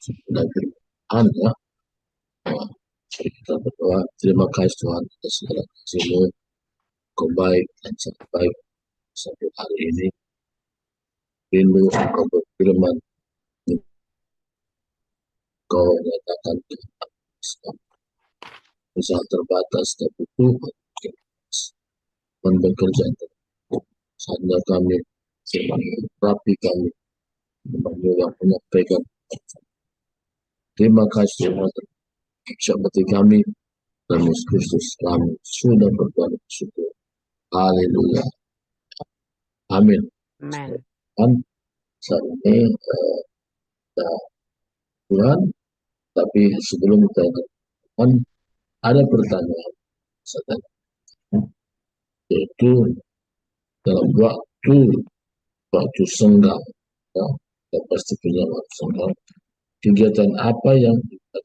sudah Tuhan ya. Kita berdoa, terima kasih Tuhan atas segala kasih-Mu, Kau baik dan sangat baik sampai hari ini. Rindu Engkau berfirman, Kau nyatakan usaha terbatas, tapi Tuhan bekerja saatnya kami rapi kami yang menyampaikan. Terima kasih Tuhan, seperti kami dan Yesus Kristus kami sudah berdoa bersyukur. Haleluya. Amin. Amin. Dan saat ini Tuhan, tapi sebelum kita Tuhan, ada pertanyaan yaitu dalam waktu senggang, ya, kita pasti punya waktu senggang. Kegiatan apa yang kita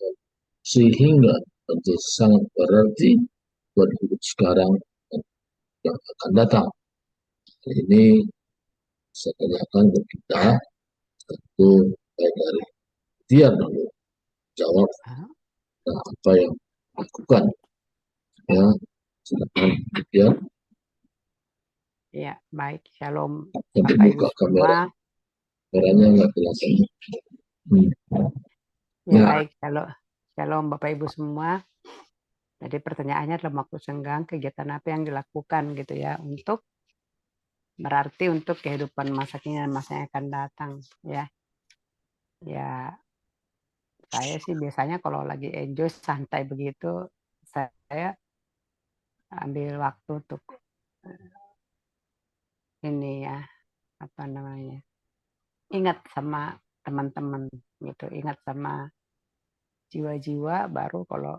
sehingga nanti sangat berarti buat hidup sekarang dan yang akan datang. Ini saya tanyakan ke kita, tentu dari dia dulu jawab apa yang lakukan. Ya, silakan dia. Ya, baik. Shalom, Sampai Bapak Ibu buka semua. Kameranya nggak jelas. Ya, Nah, baik. Shalom, Bapak Ibu semua. Jadi pertanyaannya dalam waktu senggang kegiatan apa yang dilakukan gitu ya berarti untuk kehidupan masa kini dan masa yang akan datang ya. Ya, saya sih biasanya kalau lagi enjoy santai begitu saya ambil waktu untuk ini ya apa namanya ingat sama teman-teman gitu, ingat sama jiwa-jiwa baru kalau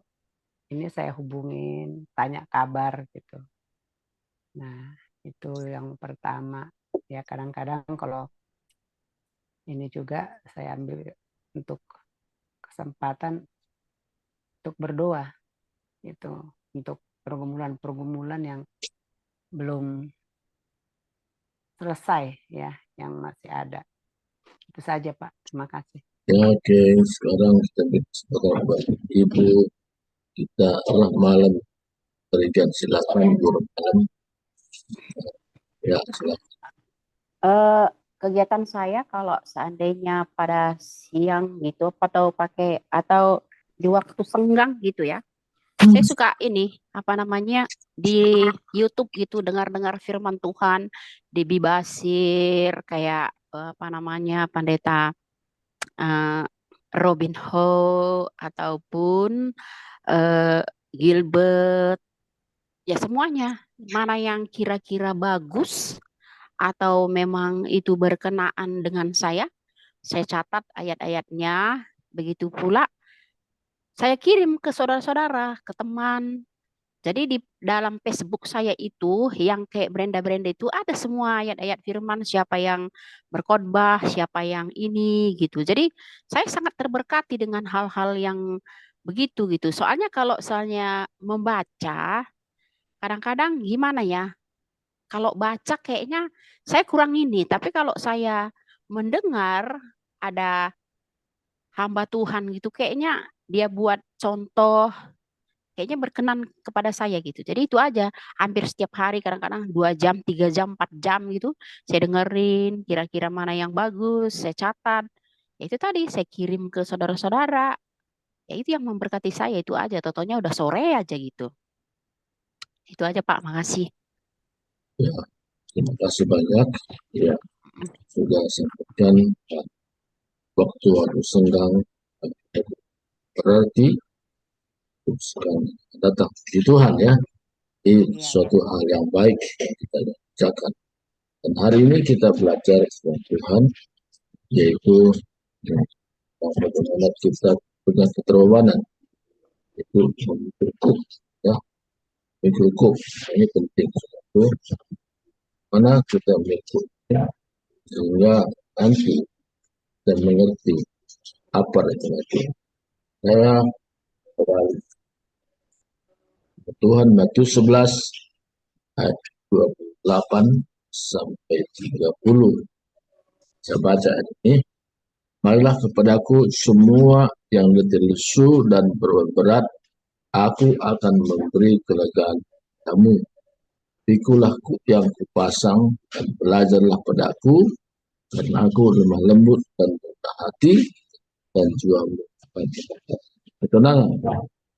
ini saya hubungin tanya kabar gitu. Nah itu yang pertama ya, kadang-kadang kalau ini juga saya ambil untuk kesempatan untuk berdoa itu untuk pergumulan-pergumulan yang belum selesai ya, yang masih ada. Itu saja Pak, terima kasih. ya, oke. Sekarang kita bicara buat Ibu. Kita malam berikan silakan guru malam. Ya, silakan. Kegiatan saya kalau seandainya pada siang gitu atau di waktu senggang gitu ya, saya suka ini apa namanya di YouTube gitu dengar-dengar firman Tuhan, Debbie Basir kayak apa namanya pendeta Robin Ho ataupun Gilbert, ya semuanya mana yang kira-kira bagus atau memang itu berkenaan dengan saya catat ayat-ayatnya, begitu pula saya kirim ke saudara-saudara, ke teman. Jadi di dalam Facebook saya itu yang kayak Brenda-Brenda itu ada semua ayat-ayat firman, siapa yang berkhotbah, siapa yang ini gitu. Jadi saya sangat terberkati dengan hal-hal yang begitu gitu. Soalnya kalau soalnya membaca kadang-kadang gimana ya? Kalau baca kayaknya saya kurang ini, tapi kalau saya mendengar ada hamba Tuhan gitu, kayaknya dia buat contoh, kayaknya berkenan kepada saya gitu. Jadi itu aja, hampir setiap hari kadang-kadang 2 jam, 3 jam, 4 jam gitu, saya dengerin kira-kira mana yang bagus, saya catat. Ya itu tadi saya kirim ke saudara-saudara. Ya itu yang memberkati saya itu aja, totonya udah sore aja gitu. Itu aja Pak, makasih. Ya, terima kasih banyak. Ya, sudah sampaikan waktu senggang berarti sekarang datang di Tuhan ya. Ini suatu hal yang baik yang kita kerjakan. Dan hari ini kita belajar tentang Tuhan, yaitu bagaimana kita punya keterwawanan itu cukup ya, cukup ini penting. Itu mana kita mengikutnya sehingga nanti kita mengerti apa itu. Saya kembali ke Tuhan Matius 11 ayat 28 sampai 30. Saya baca ini. marilah kepadaku semua yang letih lesu dan berat, aku akan memberi kelegaan kamu. Pikulah yang kupasang dan belajarlah padaku, karena aku lemah lembut dan rendah hati, dan juga ketenangan.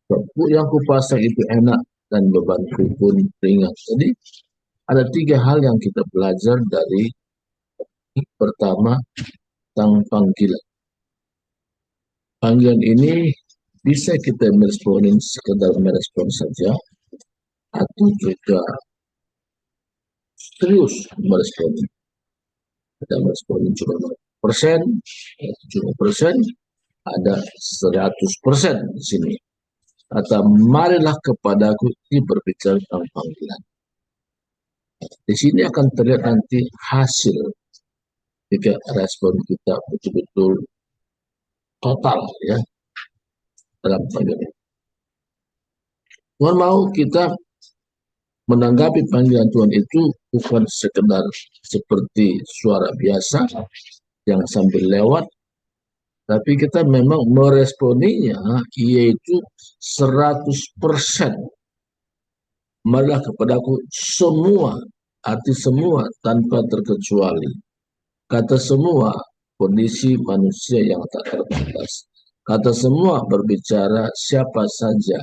Sebab yang kupasang itu enak dan bebanku pun ringan. Jadi ada 3 hal yang kita belajar dari pertama tentang panggilan. Panggilan ini bisa kita meresponin sekedar merespon saja, atau juga serius merespon. Kita merespon cuma 0%, 70%, ada 100% di sini. Kata marilah kepadaku ini berbicara tentang panggilan. Di sini akan terlihat nanti hasil jika respon kita betul-betul total ya dalam panggilan. Tuhan mau kita menanggapi panggilan Tuhan itu bukan sekedar seperti suara biasa yang sambil lewat, tapi kita memang meresponinya yaitu 100%. Marilah kepadaku semua, arti semua tanpa terkecuali. Kata semua, kondisi manusia yang tak terbatas. Kata semua berbicara siapa saja,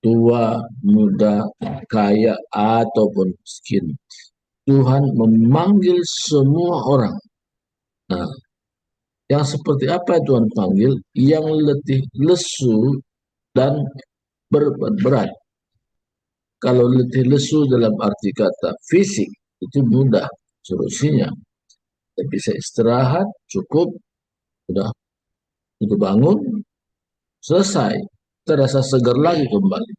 tua, muda, kaya, ataupun miskin. Tuhan memanggil semua orang. Nah, yang seperti apa Tuhan panggil? Yang letih lesu dan berat. Kalau letih lesu dalam arti kata fisik, itu mudah solusinya. Kita bisa istirahat, cukup, sudah untuk bangun, selesai. Kita rasa segar lagi kembali.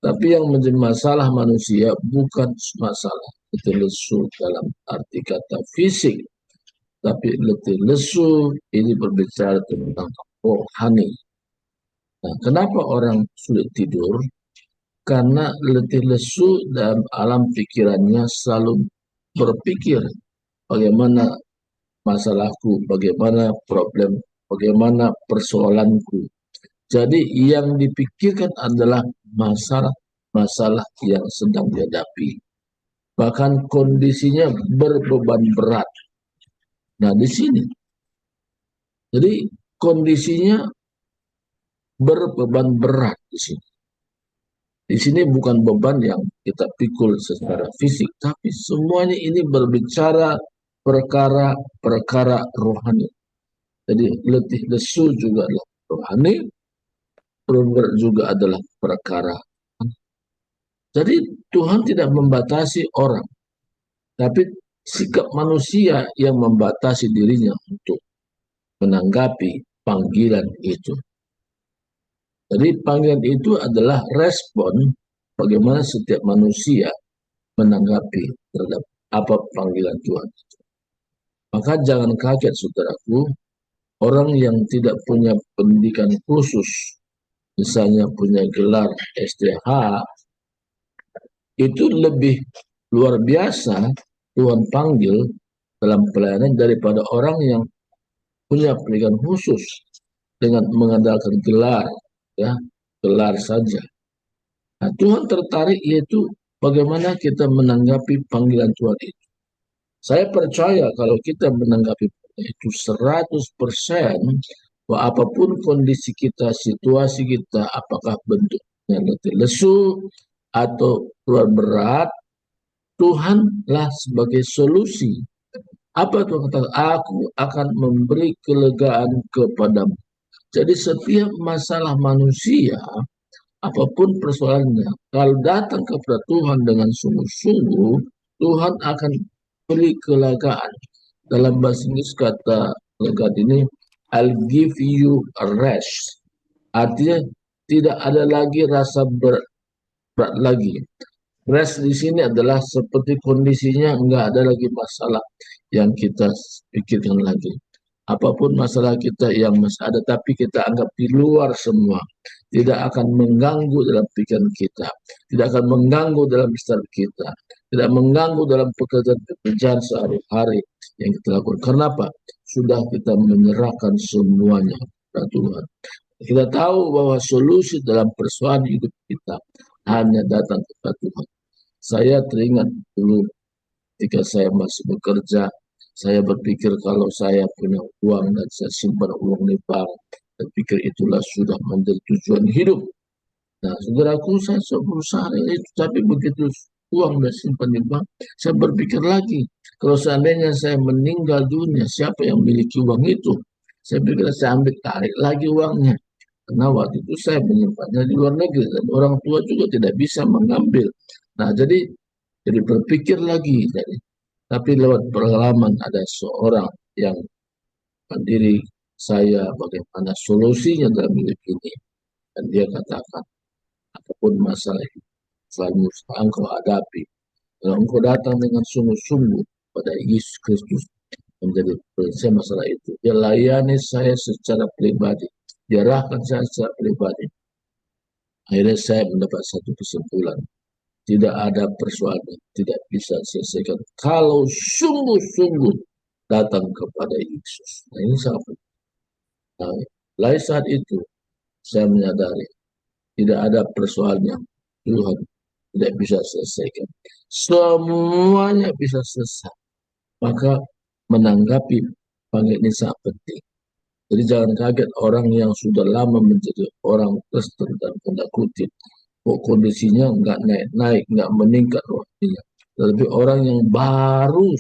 Tapi yang menjadi masalah manusia bukan masalah letih lesu dalam arti kata fisik, tapi letih lesu ini berbicara tentang rohani. Nah, kenapa orang sulit tidur? Karena letih lesu dalam alam pikirannya selalu berpikir bagaimana masalahku, bagaimana problem, bagaimana persoalanku. Jadi yang dipikirkan adalah masalah yang sedang dihadapi. Bahkan kondisinya berbeban berat. Nah, di sini. Jadi kondisinya berbeban berat di sini. Di sini bukan beban yang kita pikul secara fisik, tapi semuanya ini berbicara perkara-perkara rohani. Jadi letih lesu juga adalah rohani, berat juga adalah perkara. Jadi Tuhan tidak membatasi orang, tapi sikap manusia yang membatasi dirinya untuk menanggapi panggilan itu. Jadi panggilan itu adalah respon bagaimana setiap manusia menanggapi terhadap apa panggilan Tuhan. Maka jangan kaget saudaraku, orang yang tidak punya pendidikan khusus, misalnya punya gelar STH, itu lebih luar biasa Tuhan panggil dalam pelayanan daripada orang yang punya pendidikan khusus dengan mengandalkan gelar, ya, gelar saja. Nah, Tuhan tertarik yaitu bagaimana kita menanggapi panggilan Tuhan itu. Saya percaya kalau kita menanggapi itu 100%, bahwa apapun kondisi kita, situasi kita, apakah bentuknya letih lesu atau luar berat, Tuhanlah sebagai solusi. Apa Tuhan kata? Aku akan memberi kelegaan kepadamu. Jadi setiap masalah manusia, apapun persoalannya, kalau datang kepada Tuhan dengan sungguh-sungguh, Tuhan akan beri kelegaan. Dalam bahasa Inggris kata kelegaan ini, I'll give you a rest. Artinya tidak ada lagi rasa berat lagi. Rest di sini adalah seperti kondisinya enggak ada lagi masalah yang kita pikirkan lagi. Apapun masalah kita yang masih ada, tapi kita anggap di luar semua. Tidak akan mengganggu dalam pikiran kita. Tidak akan mengganggu dalam istirahat kita. Tidak mengganggu dalam pekerjaan-pekerjaan sehari-hari yang kita lakukan. Kenapa? sudah kita menyerahkan semuanya kepada Tuhan. Kita tahu bahwa solusi dalam persoalan hidup kita hanya datang kepada Tuhan. Saya teringat dulu ketika saya masih bekerja, saya berpikir kalau saya punya uang dan saya simpan uang di bank, saya pikir itulah sudah menjadi tujuan hidup. Nah, saudaraku, saya berusaha itu, tapi begitu uang dan simpan di bank, saya berpikir lagi, kalau seandainya saya meninggal dunia, siapa yang memiliki uang itu? Saya pikir saya ambil tarik lagi uangnya. Karena waktu itu saya menyimpannya di luar negeri dan orang tua juga tidak bisa mengambil. Nah, jadi berpikir lagi tadi. Tapi lewat pengalaman ada seorang yang mandiri saya bagaimana solusinya dalam hidup ini. Dan dia katakan, apapun masalah itu, selalu engkau hadapi. Kalau engkau datang dengan sungguh-sungguh pada Yesus Kristus menjadi penyelesai masalah itu. Dia layani saya secara pribadi. Dia arahkan saya secara pribadi. Akhirnya saya mendapat satu kesimpulan. Tidak ada persoalan yang tidak bisa selesaikan kalau sungguh-sungguh datang kepada Yesus. Nah, ini sangat penting. Nah, mulai saat itu saya menyadari tidak ada persoalan yang Tuhan tidak bisa selesaikan. Semuanya bisa selesai. Maka menanggapi panggilan ini sangat penting. Jadi jangan kaget orang yang sudah lama menjadi orang Kristen dan tanda kutip. Kok kondisinya nggak naik-naik, nggak meningkat rohaninya. Tetapi orang yang baru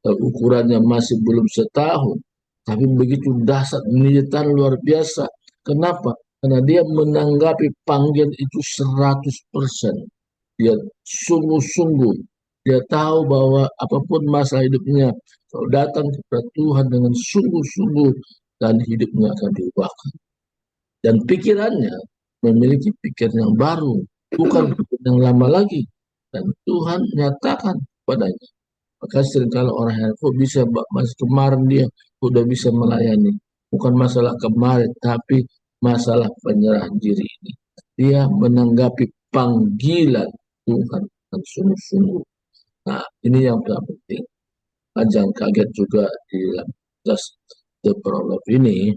ukurannya masih belum setahun, tapi begitu dahsyat penyitaan luar biasa. Kenapa? Karena dia menanggapi panggilan itu 100%. Dia sungguh-sungguh. Dia tahu bahwa apapun masalah hidupnya, kalau datang kepada Tuhan dengan sungguh-sungguh, dan hidupnya akan diubahkan. Dan pikirannya memiliki pikiran yang baru, bukan pikiran yang lama lagi. Dan Tuhan nyatakan padanya. Maka seringkali orang yang kok bisa masih kemarin dia sudah bisa melayani. Bukan masalah kemarin, tapi masalah penyerahan diri ini. Dia menanggapi panggilan Tuhan dan sungguh-sungguh. Nah, ini yang paling penting. Jangan kaget juga di dalam just the problem ini.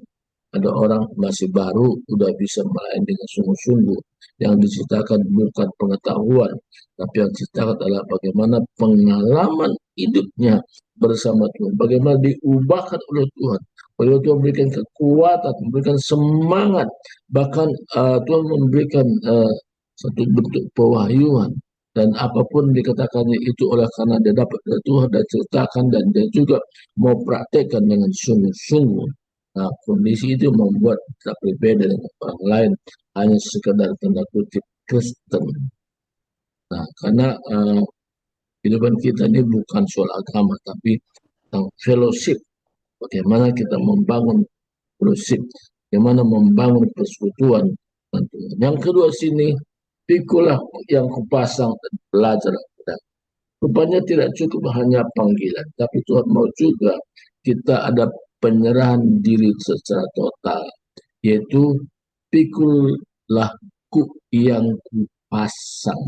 Ada orang masih baru udah bisa melayani dengan sungguh-sungguh. Yang diceritakan bukan pengetahuan, tapi yang diceritakan adalah bagaimana pengalaman hidupnya bersama Tuhan. Bagaimana diubahkan oleh Tuhan. Bagaimana Tuhan memberikan kekuatan, memberikan semangat. Bahkan Tuhan memberikan satu bentuk pewahyuan. Dan apapun dikatakannya itu oleh karena dia dapat dari Tuhan dan ceritakan dan dia juga mau praktekkan dengan sungguh-sungguh. Nah, kondisi itu membuat kita berbeda dengan orang lain hanya sekedar tanda kutip Kristen. Nah, karena kehidupan kita ini bukan soal agama, tapi tentang fellowship. Bagaimana kita membangun fellowship, bagaimana membangun persekutuan. Yang kedua sini, pikulah yang kupasang dan belajar. Rupanya tidak cukup hanya panggilan, tapi Tuhan mau juga kita ada penyerahan diri secara total, yaitu pikullah ku yang kupasang.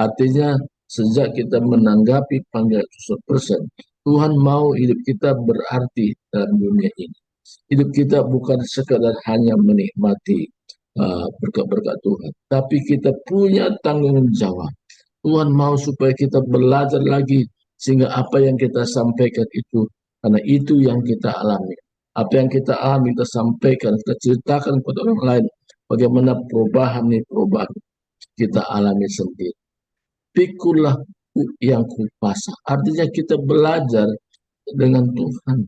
Artinya sejak kita menanggapi panggilan 100%, Tuhan mau hidup kita berarti dalam dunia ini. Hidup kita bukan sekadar hanya menikmati berkat-berkat Tuhan, tapi kita punya tanggung jawab. Tuhan mau supaya kita belajar lagi sehingga apa yang kita sampaikan itu, karena itu yang kita alami. Apa yang kita alami kita sampaikan, kita ceritakan kepada orang lain bagaimana perubahan kita alami sendiri. Pikulah yang kupasang. Artinya kita belajar dengan Tuhan.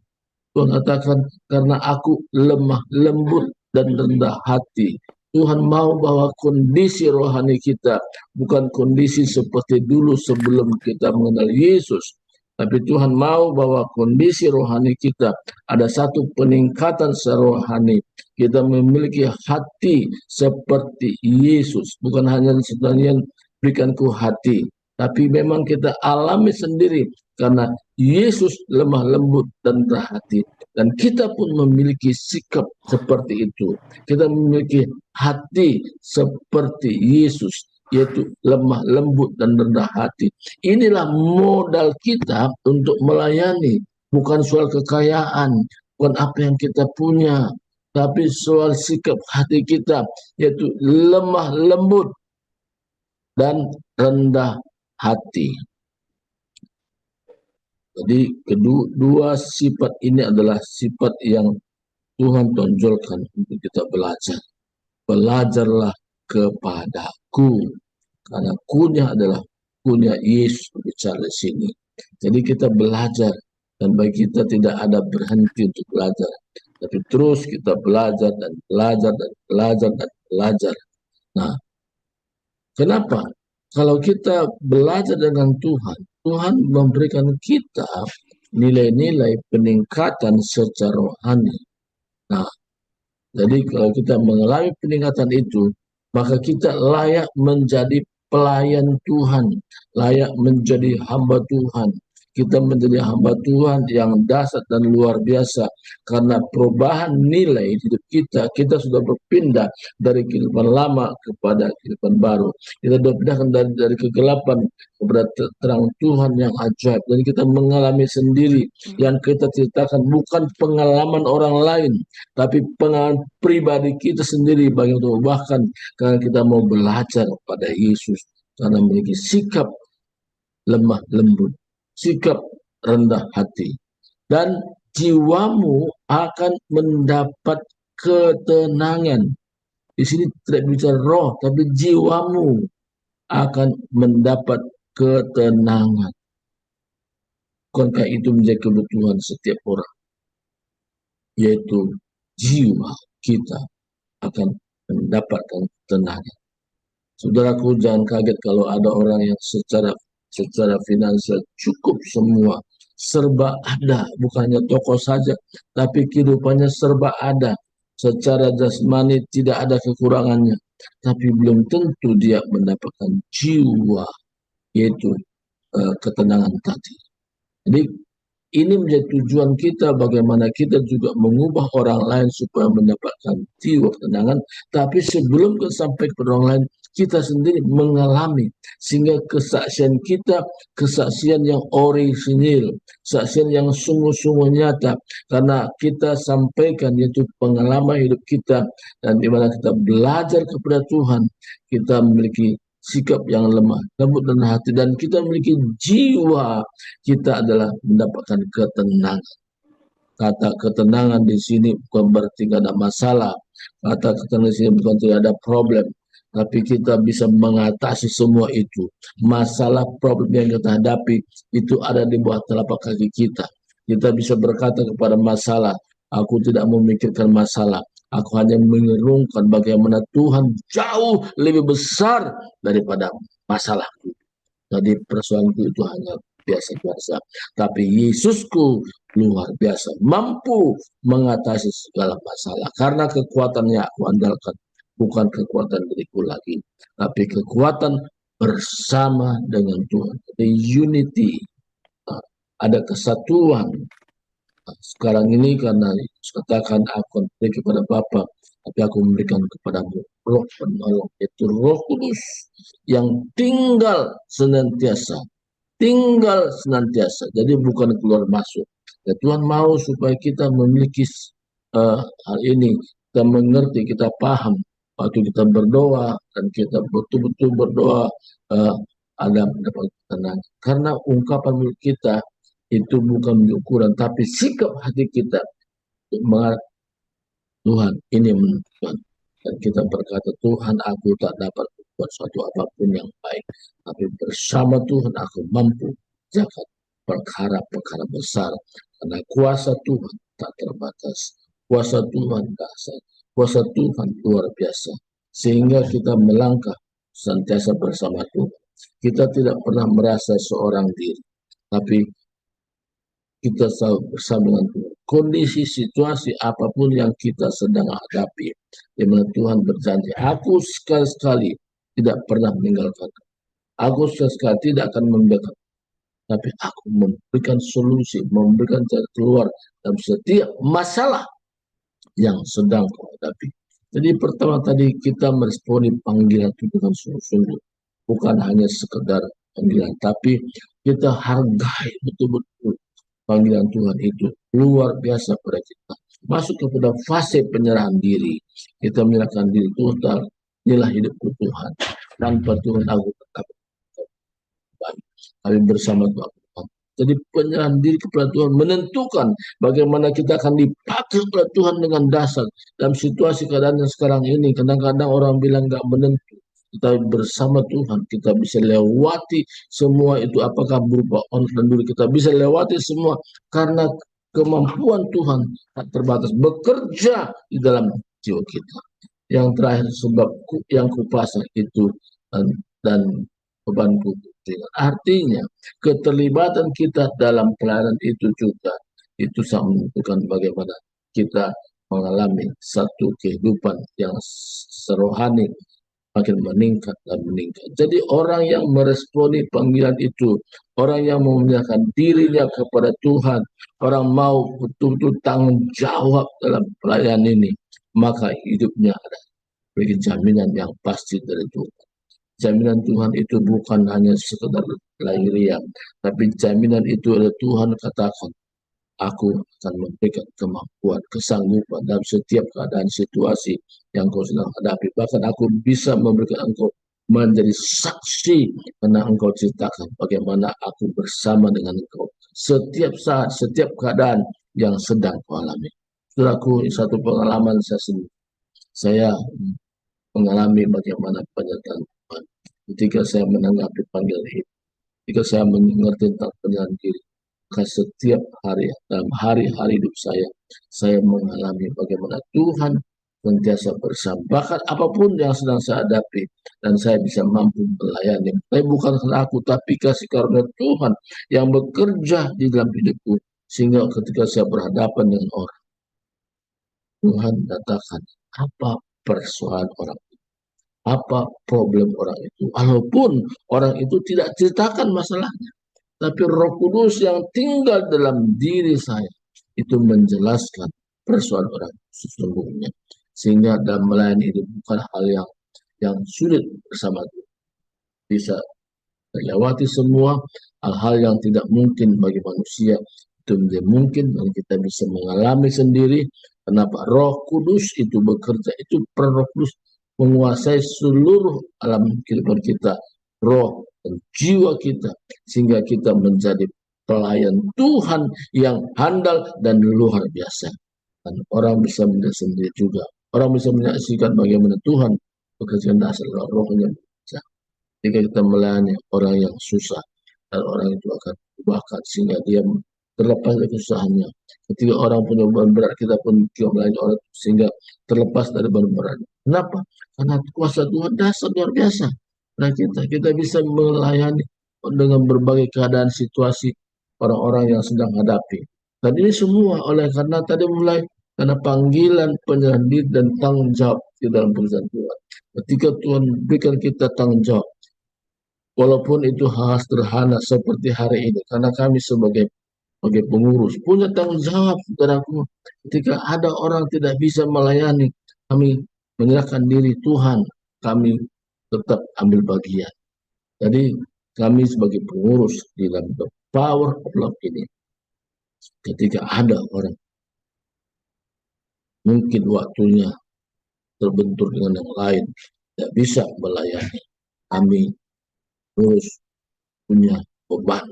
Tuhan katakan karena aku lemah lembut dan rendah hati. Tuhan mau bahwa kondisi rohani kita bukan kondisi seperti dulu sebelum kita mengenal Yesus. Tapi Tuhan mau bahwa kondisi rohani kita ada satu peningkatan secara rohani. Kita memiliki hati seperti Yesus. Bukan hanya sebenarnya berikanku hati. Tapi memang kita alami sendiri karena Yesus lemah lembut dan rendah hati. Dan kita pun memiliki sikap seperti itu. Kita memiliki hati seperti Yesus, yaitu lemah lembut dan rendah hati. Inilah modal kita untuk melayani. bukan soal kekayaan, bukan apa yang kita punya, tapi soal sikap hati kita, yaitu lemah lembut dan rendah hati. Jadi kedua sifat ini adalah sifat yang Tuhan tonjolkan untuk kita belajar. Belajarlah kepadaku, karena kunya adalah kunya Yesus berbicara di sini. Jadi kita belajar, dan bagi kita tidak ada berhenti untuk belajar, tapi terus kita belajar dan belajar dan belajar dan belajar. Nah, kenapa? Kalau kita belajar dengan Tuhan, Tuhan memberikan kita nilai-nilai peningkatan secara rohani. Nah, jadi kalau kita mengalami peningkatan itu, maka kita layak menjadi pelayan Tuhan, layak menjadi hamba Tuhan. Kita menjadi hamba Tuhan yang dahsyat dan luar biasa, karena perubahan nilai hidup kita sudah berpindah dari kehidupan lama kepada kehidupan baru. Kita sudah pindahkan dari kegelapan kepada terang Tuhan yang ajaib. Dan kita mengalami sendiri, yang kita ceritakan bukan pengalaman orang lain, tapi pengalaman pribadi kita sendiri bagi untuk bahkan karena kita mau belajar pada Yesus, karena memiliki sikap lemah lembut, sikap rendah hati, dan jiwamu akan mendapat ketenangan. Di sini tidak bicara roh, tapi jiwamu akan mendapat ketenangan. Bukankah itu menjadi kebutuhan setiap orang, yaitu jiwa kita akan mendapatkan ketenangan. Saudaraku, jangan kaget kalau ada orang yang secara finansial cukup semua, serba ada, bukannya toko saja, tapi kehidupannya serba ada. Secara jasmani tidak ada kekurangannya, tapi belum tentu dia mendapatkan jiwa, yaitu ketenangan tadi. Jadi ini menjadi tujuan kita, bagaimana kita juga mengubah orang lain supaya mendapatkan jiwa ketenangan. Tapi sebelum kita sampai ke orang lain, kita sendiri mengalami, sehingga kesaksian kita, kesaksian yang orisinil, kesaksian yang sungguh-sungguh nyata, karena kita sampaikan yaitu pengalaman hidup kita, dan di mana kita belajar kepada Tuhan, kita memiliki sikap yang lemah, lembut dan hati, dan kita memiliki jiwa, kita adalah mendapatkan ketenangan. Kata ketenangan di sini bukan berarti tidak ada masalah. Kata ketenangan di sini bukan tidak ada problem, tapi kita bisa mengatasi semua itu. Masalah problem yang kita hadapi itu ada di bawah telapak kaki kita. Kita bisa berkata kepada masalah, aku tidak memikirkan masalah. Aku hanya mengerungkan bagaimana Tuhan jauh lebih besar daripada masalahku. Jadi persoalanku itu hanya biasa-biasa. Tapi Yesusku luar biasa, mampu mengatasi segala masalah. Karena kekuatannya aku andalkan, bukan kekuatan diriku lagi, tapi kekuatan bersama dengan Tuhan. Jadi unity, ada kesatuan. Sekarang ini karena katakan aku beri kepada Bapa, tapi aku memberikan kepadamu Roh penolong, yaitu Roh Kudus yang tinggal senantiasa. Jadi bukan keluar masuk. Ya, Tuhan mau supaya kita memiliki hal ini, kita mengerti, kita paham. Waktu kita berdoa dan kita betul-betul berdoa, ada mendapat ketenangan. Karena ungkapan mulut kita itu bukan ukuran, tapi sikap hati kita mengarah Tuhan ini menentukan. Dan kita berkata, Tuhan, aku tak dapat buat suatu apapun yang baik, tapi bersama Tuhan aku mampu jaga perkara-perkara besar, karena kuasa Tuhan tak terbatas, kuasa Tuhan dahsyat, kuasa Tuhan luar biasa, sehingga kita melangkah senantiasa bersama Tuhan. Kita tidak pernah merasa seorang diri, tapi kita selalu bersama dengan Tuhan. Kondisi situasi apapun yang kita sedang hadapi, di mana Tuhan berjanji, aku sekali-sekali tidak pernah meninggalkan. Aku sekali-sekali tidak akan membiarkan, tapi aku memberikan solusi, memberikan jalan keluar dalam setiap masalah yang sedang kau hadapi. Jadi pertama tadi kita meresponi panggilan itu dengan sungguh-sungguh, bukan hanya sekedar panggilan, tapi kita hargai betul-betul panggilan Tuhan itu luar biasa pada kita. Masuk kepada fase penyerahan diri. Kita menyerahkan diri total. Inilah hidupku Tuhan. Tanpa Tuhan aku tetap baik. Kami bersama Tuhan. Jadi penyerahan diri kepada Tuhan menentukan bagaimana kita akan dipakai oleh Tuhan dengan dasar. Dalam situasi keadaan yang sekarang ini, kadang-kadang orang bilang gak menentu. Kita bersama Tuhan, kita bisa lewati semua itu, apakah berupa online dan dulu, kita bisa lewati semua karena kemampuan Tuhan tak terbatas bekerja di dalam jiwa kita. Yang terakhir, sebab yang kupasang itu dan bebanku ringan. Artinya keterlibatan kita dalam pelayanan itu juga itu sangat menentukan bagaimana kita mengalami satu kehidupan yang serohani makin meningkat dan meningkat. Jadi orang yang meresponi panggilan itu, orang yang menyerahkan dirinya kepada Tuhan, orang mau betul-betul tanggung jawab dalam pelayanan ini, maka hidupnya ada bagi jaminan yang pasti dari Tuhan. Jaminan Tuhan itu bukan hanya sekedar lahiriah, tapi jaminan itu adalah Tuhan katakan, aku akan memberikan kemampuan, kesanggupan dalam setiap keadaan situasi yang kau sedang hadapi. Bahkan aku bisa memberikan engkau menjadi saksi karena engkau ceritakan bagaimana aku bersama dengan engkau setiap saat, setiap keadaan yang sedang kau alami. Saudaraku, satu pengalaman saya sendiri. Saya mengalami bagaimana penyertaan Tuhan ketika saya menanggapi panggilan ini, ketika saya mengerti tentang penyerahan diri. Maka setiap hari, dalam hari-hari hidup saya mengalami bagaimana Tuhan senantiasa bersama. Bahkan apapun yang sedang saya hadapi, dan saya bisa mampu melayani. Tapi bukan karena aku, tapi kasih karunia Tuhan yang bekerja di dalam hidupku. Sehingga ketika saya berhadapan dengan orang, Tuhan katakan, apa persoalan orang itu? Apa problem orang itu? Walaupun orang itu tidak ceritakan masalahnya, tapi Roh Kudus yang tinggal dalam diri saya itu menjelaskan persoalan orang sesungguhnya. Sehingga dalam melayani itu bukan hal yang sulit bersama Tuhan. Bisa melewati semua hal-hal yang tidak mungkin bagi manusia itu menjadi mungkin, dan kita bisa mengalami sendiri. Kenapa? Roh Kudus itu bekerja, itu peran Roh Kudus menguasai seluruh alam kehidupan kita, roh dan jiwa kita, sehingga kita menjadi pelayan Tuhan yang handal dan luar biasa. Dan orang bisa melihat sendiri juga. Orang bisa menyaksikan bagaimana Tuhan bekerja dasar rohnya. Jika kita melayani orang yang susah, dan orang itu akan diubahkan sehingga dia terlepas dari kesusahannya. Ketika orang punya beban berat, kita pun melayani orang sehingga terlepas dari beban berat. Kenapa? Karena kuasa Tuhan dasar luar biasa. Nah, kita bisa melayani dengan berbagai keadaan situasi orang-orang yang sedang hadapi. Dan ini semua oleh karena tadi mulai karena panggilan, penyerahan diri dan tanggung jawab di dalam pekerjaan Tuhan. Ketika Tuhan berikan kita tanggung jawab, walaupun itu hal sederhana seperti hari ini, karena kami sebagai pengurus punya tanggung jawab, saudaraku. Ketika ada orang tidak bisa melayani, kami menyerahkan diri Tuhan, kami tetap ambil bagian. Jadi kami sebagai pengurus di dalam the power of love ini, ketika ada orang mungkin waktunya terbentur dengan yang lain, tidak bisa melayani, kami terus punya beban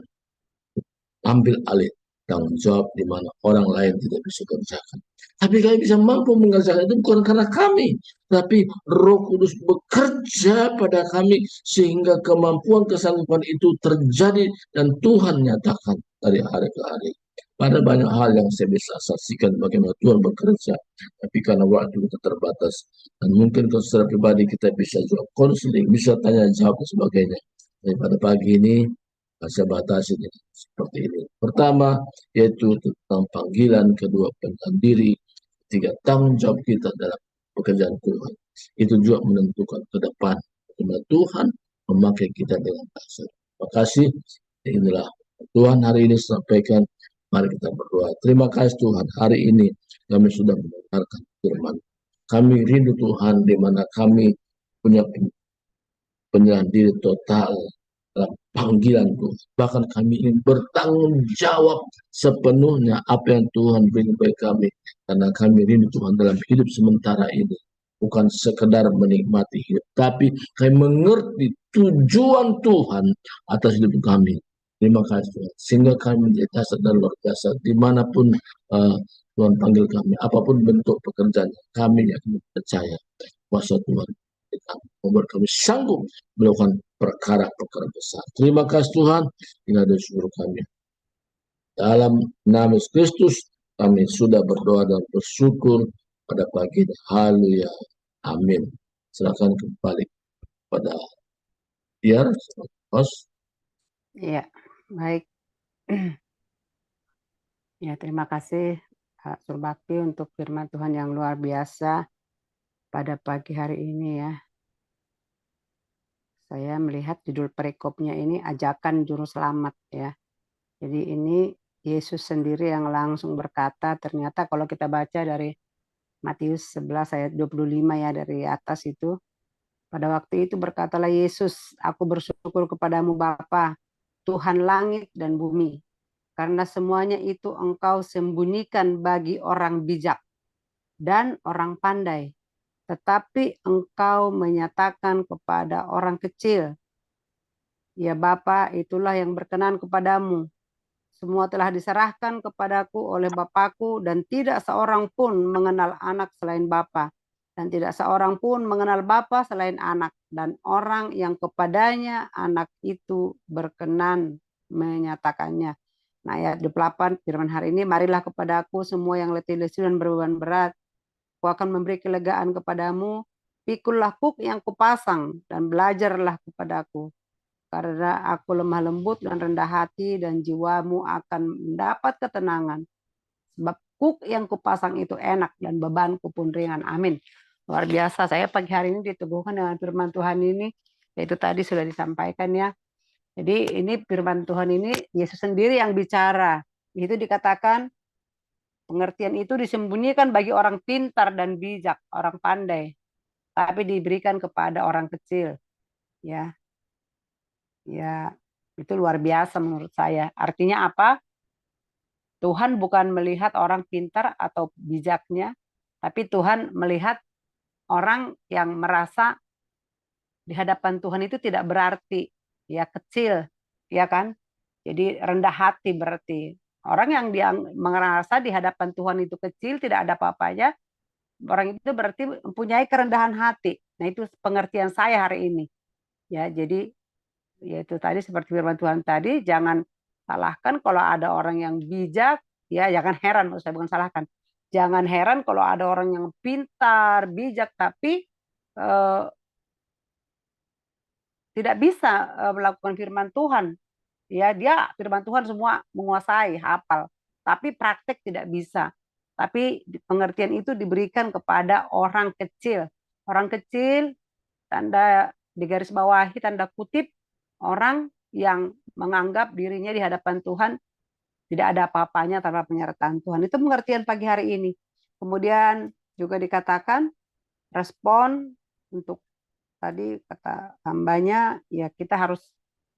ambil alih tanggung jawab di mana orang lain tidak bisa kerjakan. Tapi kami bisa mampu mengerjakan itu bukan karena kami, tapi Roh Kudus bekerja pada kami sehingga kemampuan kesanggupan itu terjadi dan Tuhan nyatakan dari hari ke hari. Pada banyak hal yang saya bisa saksikan bagaimana Tuhan bekerja, tapi karena waktu kita terbatas dan mungkin secara pribadi kita bisa juga konseling, bisa tanya jawab dan sebagainya. Jadi pada pagi ini saya batasi seperti ini. Pertama, yaitu tentang panggilan. Kedua, penyerahan diri. Ketiga, tanggung jawab kita dalam pekerjaan Tuhan. Itu juga menentukan ke depan bagaimana Tuhan memakai kita dengan dasar. Terima kasih. Inilah Tuhan hari ini sampaikan. Mari kita berdoa. Terima kasih Tuhan. Hari ini kami sudah mendengarkan firman. Kami rindu Tuhan di mana kami punya penyerahan diri total dalam panggilan Tuhan. Bahkan kami ingin bertanggung jawab sepenuhnya apa yang Tuhan beri bagi kami. Karena kami rindu Tuhan dalam hidup sementara ini. Bukan sekedar menikmati hidup, tapi kami mengerti tujuan Tuhan atas hidup kami. Terima kasih Tuhan. Sehingga kami menjadi dasar dan luar biasa. Dimanapun Tuhan panggil kami, apapun bentuk pekerjaan, kami akan percaya kuasa Tuhan membuat kami sanggup melakukan perkara-perkara besar. Terima kasih Tuhan, ini ada seluruh kami. Dalam nama Yesus Kristus, kami sudah berdoa dan bersyukur pada pagi ini. Haleluya. Amin. Silakan kembali pada Tiar, host. Iya, baik. Ya, terima kasih Pak Surbakti untuk firman Tuhan yang luar biasa pada pagi hari ini ya. Saya melihat judul perikopnya ini ajakan juru selamat ya. Jadi ini Yesus sendiri yang langsung berkata, ternyata kalau kita baca dari Matius 11 ayat 25 ya dari atas itu, pada waktu itu berkatalah Yesus, aku bersyukur kepadamu Bapa, Tuhan langit dan bumi, karena semuanya itu engkau sembunyikan bagi orang bijak dan orang pandai, tetapi engkau menyatakan kepada orang kecil. Ya Bapa, itulah yang berkenan kepadamu. Semua telah diserahkan kepadaku oleh Bapakku, dan tidak seorang pun mengenal anak selain Bapa, dan tidak seorang pun mengenal Bapa selain anak, dan orang yang kepadanya anak itu berkenan menyatakannya. Nah, ayat 28 firman hari ini, marilah kepadaku semua yang letih lesu dan berbeban berat, aku akan memberi kelegaan kepadamu. Pikullah kuk yang kupasang dan belajarlah kepadaku, karena aku lemah lembut dan rendah hati, dan jiwamu akan mendapat ketenangan. Sebab kuk yang kupasang itu enak dan bebanku pun ringan. Amin. Luar biasa. Saya pagi hari ini diteguhkan dengan firman Tuhan ini. Yaitu tadi sudah disampaikan ya. Jadi ini firman Tuhan ini Yesus sendiri yang bicara. Itu dikatakan pengertian itu disembunyikan bagi orang pintar dan bijak, orang pandai, tapi diberikan kepada orang kecil. Ya, ya, itu luar biasa menurut saya. Artinya apa? Tuhan bukan melihat orang pintar atau bijaknya, tapi Tuhan melihat orang yang merasa di hadapan Tuhan itu tidak berarti, ya kecil, ya kan? Jadi rendah hati berarti. Orang yang dia merasa di hadapan Tuhan itu kecil, tidak ada apa-apanya, orang itu berarti mempunyai kerendahan hati. Nah, itu pengertian saya hari ini. Ya, jadi yaitu tadi seperti firman Tuhan tadi, jangan salahkan kalau ada orang yang bijak, ya jangan heran, saya bukan salahkan. Jangan heran kalau ada orang yang pintar, bijak, tapi eh, tidak bisa melakukan firman Tuhan. Ya, dia firman Tuhan semua menguasai, hafal, tapi praktek tidak bisa. Tapi pengertian itu diberikan kepada orang kecil. Orang kecil, tanda di garis bawahi, tanda kutip, orang yang menganggap dirinya di hadapan Tuhan tidak ada apa-apanya tanpa penyertaan Tuhan. Itu pengertian pagi hari ini. Kemudian juga dikatakan respon untuk tadi kata hambanya, ya kita harus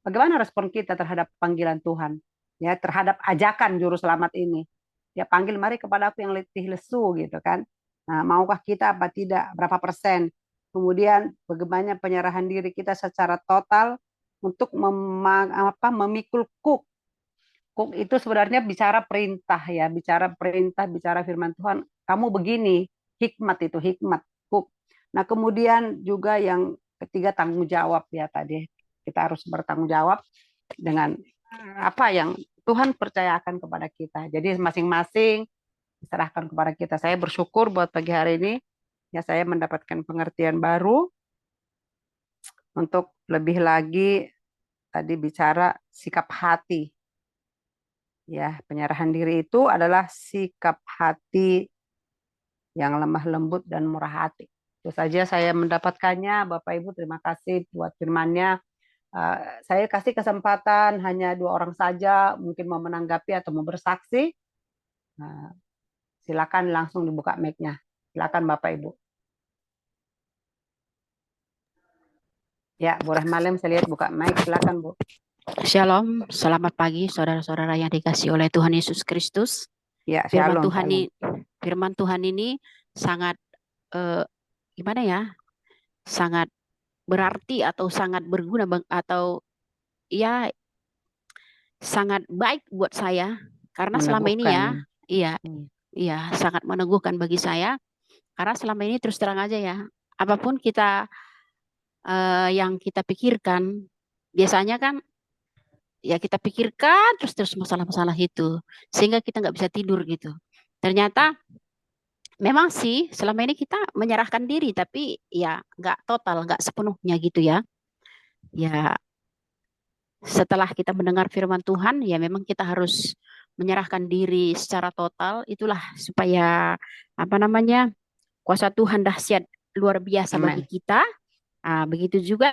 bagaimana respon kita terhadap panggilan Tuhan, ya terhadap ajakan juru selamat ini. Ya panggil mari kepada aku yang letih lesu gitu kan. Nah, maukah kita apa tidak? Berapa persen? Kemudian bagaimana penyerahan diri kita secara total untuk memikul kuk. Kuk itu sebenarnya bicara perintah ya, bicara perintah, bicara firman Tuhan. Kamu begini, hikmat itu hikmat kuk. Nah, kemudian juga yang ketiga tanggung jawab ya tadi. Kita harus bertanggung jawab dengan apa yang Tuhan percayakan kepada kita. Jadi masing-masing diserahkan kepada kita. Saya bersyukur buat pagi hari ini ya saya mendapatkan pengertian baru untuk lebih lagi tadi bicara sikap hati. Ya, penyerahan diri itu adalah sikap hati yang lemah lembut dan murah hati. Itu saja saya mendapatkannya. Bapak Ibu terima kasih buat firman-Nya. Saya kasih kesempatan hanya 2 orang saja mungkin mau menanggapi atau mau bersaksi. Silakan langsung dibuka mic-nya. Silakan Bapak Ibu. Ya, Bu Rahmalem saya lihat buka mic, silakan Bu. Shalom, selamat pagi saudara-saudara yang dikasihi oleh Tuhan Yesus Kristus. Ya, Firman shalom, Tuhan shalom. ini, firman Tuhan ini sangat gimana ya? Sangat berarti atau sangat berguna atau ya sangat baik buat saya karena selama ini ya, Meneguhkan. iya sangat meneguhkan bagi saya karena selama ini terus terang aja ya, apapun kita yang kita pikirkan biasanya kan ya kita pikirkan terus masalah-masalah itu sehingga kita nggak bisa tidur gitu. Ternyata memang sih selama ini kita menyerahkan diri tapi ya nggak total, nggak sepenuhnya gitu ya. Ya setelah kita mendengar firman Tuhan ya memang kita harus menyerahkan diri secara total, itulah supaya apa namanya kuasa Tuhan dahsyat luar biasa bagi Amen. kita. Begitu juga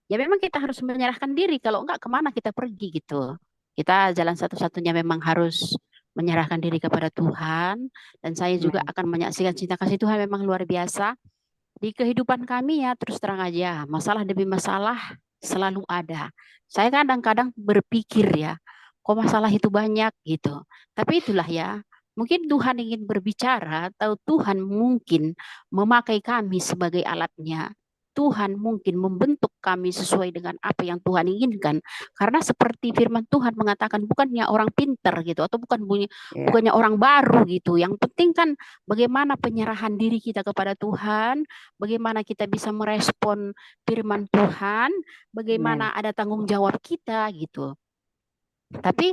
ya memang kita harus menyerahkan diri, kalau enggak kemana kita pergi gitu. Kita jalan satu-satunya memang harus menyerahkan diri kepada Tuhan, dan saya juga Amen. akan menyaksikan cinta kasih Tuhan memang luar biasa di kehidupan kami ya. Terus terang aja masalah demi masalah selalu ada. Saya kadang-kadang berpikir ya, kok masalah itu banyak gitu, tapi itulah ya, mungkin Tuhan ingin berbicara atau Tuhan mungkin memakai kami sebagai alatnya. Tuhan mungkin membentuk kami sesuai dengan apa yang Tuhan inginkan. Karena seperti firman Tuhan mengatakan bukannya orang pintar gitu atau bukannya orang baru gitu. Yang penting kan bagaimana penyerahan diri kita kepada Tuhan, bagaimana kita bisa merespon firman Tuhan, bagaimana ada tanggung jawab kita gitu. Tapi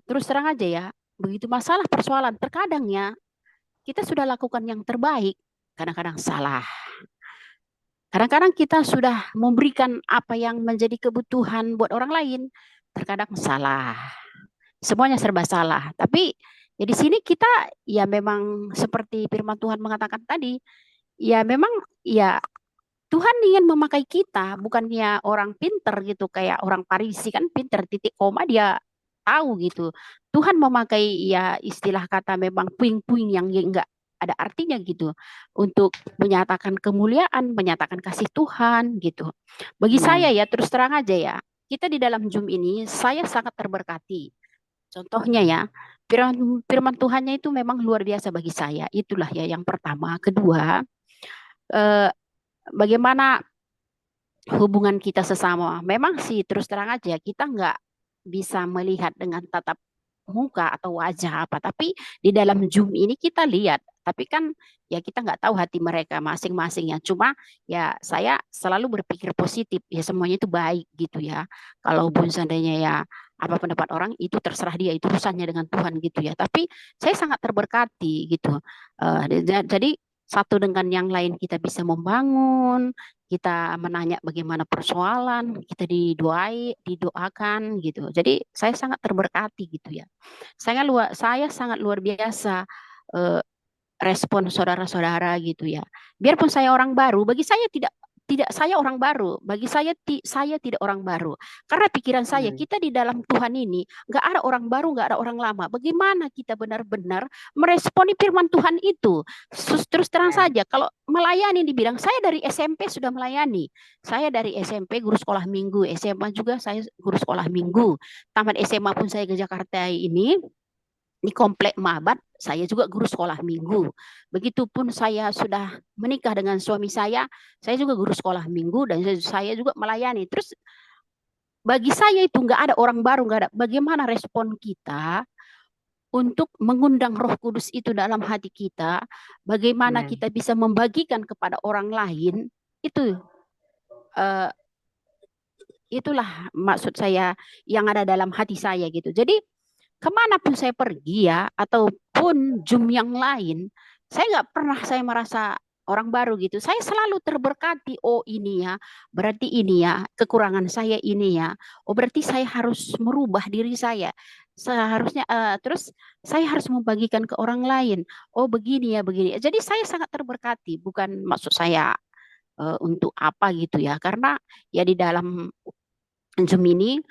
terus terang aja ya, begitu masalah persoalan terkadang ya kita sudah lakukan yang terbaik, kadang-kadang salah. Kadang-kadang kita sudah memberikan apa yang menjadi kebutuhan buat orang lain, terkadang salah. Semuanya serba salah. Tapi ya di sini kita ya memang seperti firman Tuhan mengatakan tadi, ya memang ya Tuhan ingin memakai kita, bukannya orang pinter gitu kayak orang Parisi kan pinter titik koma dia tahu gitu. Tuhan memakai ya istilah kata memang puing-puing yang enggak ada artinya gitu untuk menyatakan kemuliaan, menyatakan kasih Tuhan gitu. Bagi saya ya terus terang aja ya, kita di dalam Zoom ini saya sangat terberkati. Contohnya ya, firman Tuhannya itu memang luar biasa bagi saya. Itulah ya yang pertama. Kedua, bagaimana hubungan kita sesama. Memang sih terus terang aja kita nggak bisa melihat dengan tatap muka atau wajah apa, tapi di dalam Zoom ini kita lihat. Tapi kan ya kita nggak tahu hati mereka masing-masing ya. Cuma ya saya selalu berpikir positif ya, semuanya itu baik gitu ya. Kalaupun seandainya ya apa pendapat orang itu terserah dia, itu urusannya dengan Tuhan gitu ya. Tapi saya sangat terberkati gitu. Jadi satu dengan yang lain kita bisa membangun, kita menanya bagaimana persoalan, kita didoakan gitu. Jadi saya sangat terberkati gitu ya. Saya sangat luar biasa respon saudara-saudara gitu ya. Biarpun saya orang baru, bagi saya tidak saya orang baru, bagi saya tidak orang baru. Karena pikiran saya kita di dalam Tuhan ini nggak ada orang baru, nggak ada orang lama. Bagaimana kita benar-benar meresponi firman Tuhan itu? Terus terang saja, kalau melayani di bidang saya dari SMP sudah melayani. Saya dari SMP guru sekolah minggu, SMA juga saya guru sekolah minggu. Tamat SMA pun saya ke Jakarta ini. Di komplek Mabat, saya juga guru sekolah minggu. Begitupun saya sudah menikah dengan suami saya juga guru sekolah minggu dan saya juga melayani. Terus bagi saya itu nggak ada orang baru, nggak ada. Bagaimana respon kita untuk mengundang Roh Kudus itu dalam hati kita, bagaimana kita bisa membagikan kepada orang lain, itulah maksud saya yang ada dalam hati saya gitu. Jadi kemanapun saya pergi ya, ataupun Zoom yang lain, saya nggak pernah saya merasa orang baru gitu. Saya selalu terberkati. Oh ini ya, berarti ini ya, kekurangan saya ini ya. Oh berarti saya harus merubah diri saya. Seharusnya terus saya harus membagikan ke orang lain. Oh begini ya, begini. Jadi saya sangat terberkati. Bukan maksud saya untuk apa gitu ya. Karena ya di dalam Zoom ini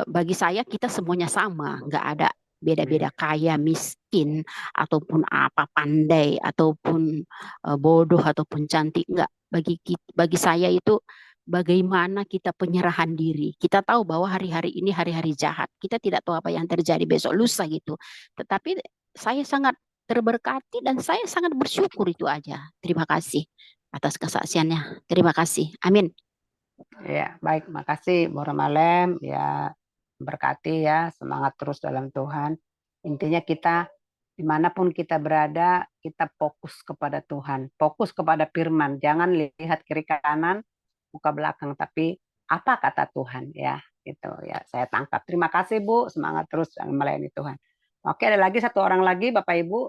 bagi saya kita semuanya sama, nggak ada beda-beda kaya, miskin, ataupun apa pandai, ataupun bodoh, ataupun cantik, nggak. Bagi saya itu bagaimana kita penyerahan diri. Kita tahu bahwa hari-hari ini hari-hari jahat. Kita tidak tahu apa yang terjadi besok lusa gitu. Tetapi saya sangat terberkati dan saya sangat bersyukur, itu aja. Terima kasih atas kesaksiannya. Terima kasih. Amin. Ya, baik, makasih Bu Romalem. Ya, berkati ya, semangat terus dalam Tuhan. Intinya kita dimanapun kita berada, kita fokus kepada Tuhan, fokus kepada firman. Jangan lihat kiri kanan, muka belakang, tapi apa kata Tuhan ya. Itu ya, saya tangkap. Terima kasih Bu, semangat terus melayani Tuhan. Oke, ada lagi satu orang lagi Bapak Ibu.